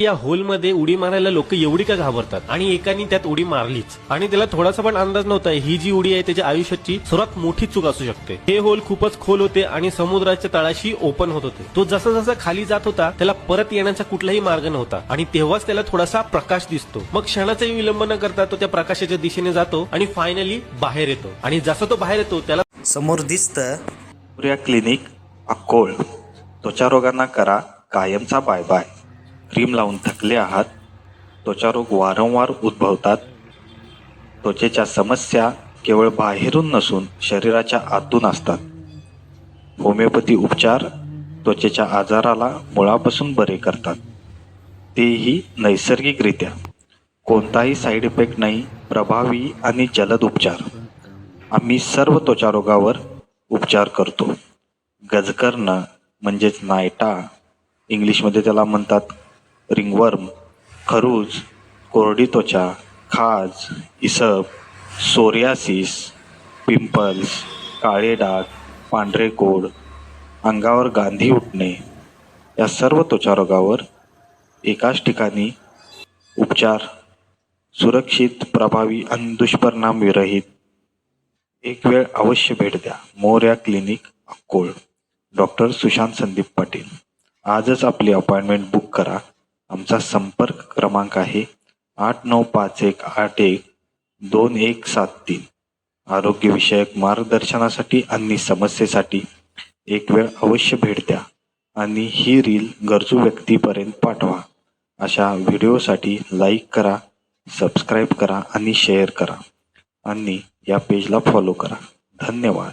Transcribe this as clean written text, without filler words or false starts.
या होलमध्ये उडी मारायला लोक एवढी का घाबरतात आणि एकाने त्यात उडी मारलीच आणि त्याला थोडासा पण अंदाज नव्हता ही जी उडी आहे त्याच्या आयुष्याची सर्वात मोठी चूक असू शकते। हे होल खूपच खोल होते आणि समुद्राच्या तळाशी ओपन होत होते। तो जसा जसा खाली जात होता त्याला परत येण्याचा कुठलाही मार्ग नव्हता आणि तेव्हाच त्याला थोडासा प्रकाश दिसतो। मग क्षणाचाही विलंब न करता तो त्या प्रकाशाच्या दिशेने जातो आणि फायनली बाहेर येतो आणि जसा तो बाहेर येतो त्याला समोर दिसतं सूर्या क्लिनिक अक्कोळ। त्वचा रोगांना करा कायमचा बाय बाय। क्रीम लावून थकले आहात, त्वचा रोग वारंवार उद्भवतात, त्वचेच्या समस्या केवळ बाहेरून नसून शरीराच्या आतून असतात। होमिओपॅथी उपचार त्वचेच्या आजाराला मुळापासून बरे करतात, तेही नैसर्गिकरित्या। कोणताही साईड इफेक्ट नाही, प्रभावी आणि जलद उपचार। आम्ही सर्व त्वचा रोगावर उपचार करतो। गजकर्ण म्हणजेच नायटा, इंग्लिशमध्ये त्याला म्हणतात रिंगवर्म, खरूज, कोरडी त्वचा, खाज, इसब, सोरियासिस, पिंपल्स, काळे डाग, पांढरे कोड, अंगावर गांधी उठणे, या सर्व त्वचा रोगावर एकाच ठिकाणी उपचार, सुरक्षित, प्रभावी आणि दुष्परिणाम विरहित। एक वेळ अवश्य भेट द्या। Morya clinic Akkol, doctor Sushant Sandeep Patil. आजच आपली अपॉइंटमेंट बुक करा। आमचा संपर्क क्रमांक आहे 8951812173। आरोग्यविषयक मार्गदर्शनासाठी आणि समस्येसाठी एक वेळ अवश्य भेट द्या आणि ही रील गरजू व्यक्तीपर्यंत पाठवा। अशा व्हिडिओसाठी लाईक करा, सबस्क्राईब करा आणि शेअर करा आणि या पेजला फॉलो करा। धन्यवाद।